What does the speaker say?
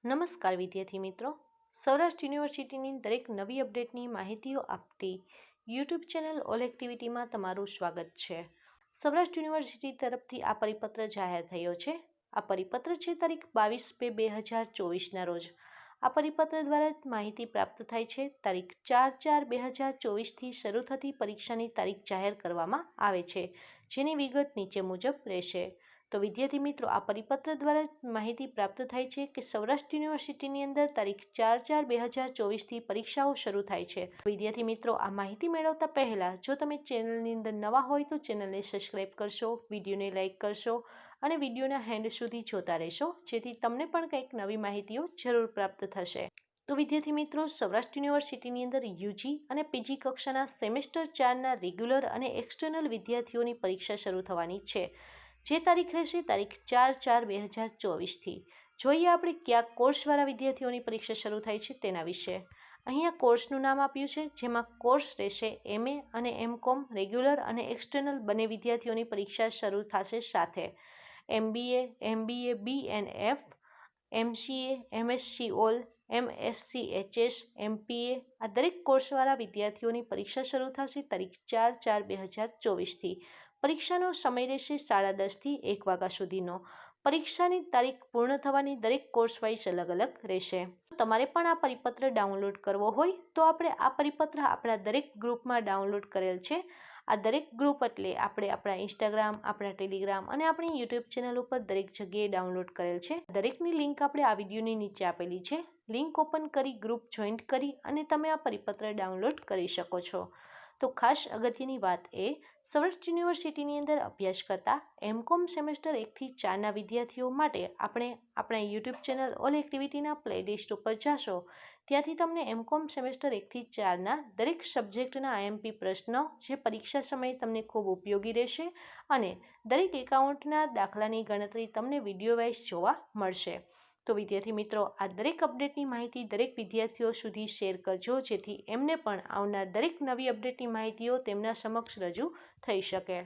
નમસ્કાર વિદ્યાર્થી મિત્રો, સૌરાષ્ટ્ર યુનિવર્સિટીની દરેક નવી અપડેટની માહિતીઓ આપતી યુટ્યુબ ચેનલ ઓલ એક્ટિવિટીમાં તમારું સ્વાગત છે. સૌરાષ્ટ્ર યુનિવર્સિટી તરફથી આ પરિપત્ર જાહેર થયો છે. આ પરિપત્ર છે તારીખ 22/2/2024ના રોજ. આ પરિપત્ર દ્વારા માહિતી પ્રાપ્ત થાય છે. તારીખ 4/4/2024થી શરૂ થતી પરીક્ષાની તારીખ જાહેર કરવામાં આવે છે, જેની વિગત નીચે મુજબ રહેશે. તો વિદ્યાર્થી મિત્રો, આ પરિપત્ર દ્વારા માહિતી પ્રાપ્ત થાય છે કે સૌરાષ્ટ્ર યુનિવર્સિટીની અંદર તારીખ 4/4/2024થી પરીક્ષાઓ શરૂ થાય છે. વિદ્યાર્થી મિત્રો, આ માહિતી મેળવતા પહેલાં જો તમે ચેનલની અંદર નવા હોય તો ચેનલને સબસ્ક્રાઈબ કરશો, વિડીયોને લાઇક કરશો અને વિડીયોના હેન્ડ સુધી જોતા રહેશો, જેથી તમને પણ કંઈક નવી માહિતીઓ જરૂર પ્રાપ્ત થશે. તો વિદ્યાર્થી મિત્રો, સૌરાષ્ટ્ર યુનિવર્સિટીની અંદર યુજી અને પીજી કક્ષાના સેમેસ્ટર 4ના રેગ્યુલર અને એક્સટર્નલ વિદ્યાર્થીઓની પરીક્ષા શરૂ થવાની છે, જે તારીખ રહેશે તારીખ 4/4/2024થી. જોઈએ આપણે કયા કોર્સવાળા વિદ્યાર્થીઓની પરીક્ષા શરૂ થાય છે તેના વિશે. અહીંયા કોર્સનું નામ આપ્યું છે, જેમાં કોર્સ રહેશે MA અને MCOM રેગ્યુલર અને એક્સટર્નલ બંને વિદ્યાર્થીઓની પરીક્ષા શરૂ થશે સાથે. MBA BNF, MCA, MSc all, MSc HS, MPA આ દરેક કોર્સવાળા વિદ્યાર્થીઓની પરીક્ષા શરૂ થશે તારીખ 4/4/2024થી. પરીક્ષાનો સમય રહેશે 10:30થી 1 વાગ્યા સુધીનો. પરીક્ષાની તારીખ પૂર્ણ થવાની દરેક કોર્સ વાઇઝ અલગ અલગ રહેશે. તમારે પણ આ પરિપત્ર ડાઉનલોડ કરવો હોય તો આપણે આ પરિપત્ર આપણા દરેક ગ્રુપમાં ડાઉનલોડ કરેલ છે. આ દરેક ગ્રુપ એટલે આપણે આપણા ઇન્સ્ટાગ્રામ, આપણા ટેલિગ્રામ અને આપણી યુટ્યુબ ચેનલ ઉપર દરેક જગ્યાએ ડાઉનલોડ કરેલ છે. દરેકની લિંક આપણે આ વિડીયોની નીચે આપેલી છે. લિંક ઓપન કરી ગ્રુપ જોઈન્ટ કરી અને તમે આ પરિપત્ર ડાઉનલોડ કરી શકો છો. તો ખાસ અગત્યની વાત એ, સૌરાષ્ટ્ર યુનિવર્સિટીની અંદર અભ્યાસ કરતા MCOM સેમેસ્ટર 1થી 4ના વિદ્યાર્થીઓ માટે આપણે આપણા યુટ્યુબ ચેનલ ઓલ એક્ટિવિટીના પ્લેલિસ્ટ ઉપર જાશો, ત્યાંથી તમને MCOM સેમેસ્ટર 1થી 4ના દરેક સબ્જેક્ટના IMP પ્રશ્નો જે પરીક્ષા સમયે તમને ખૂબ ઉપયોગી રહેશે અને દરેક એકાઉન્ટના દાખલાની ગણતરી તમને વિડીયો વાઇઝ જોવા મળશે. તો વિદ્યાર્થી મિત્રો, આ દરેક અપડેટની માહિતી દરેક વિદ્યાર્થીઓ સુધી શેર કરજો, જેથી એમને પણ આવનાર દરેક નવી અપડેટની માહિતીઓ તેમના સમક્ષ રજૂ થઈ શકે.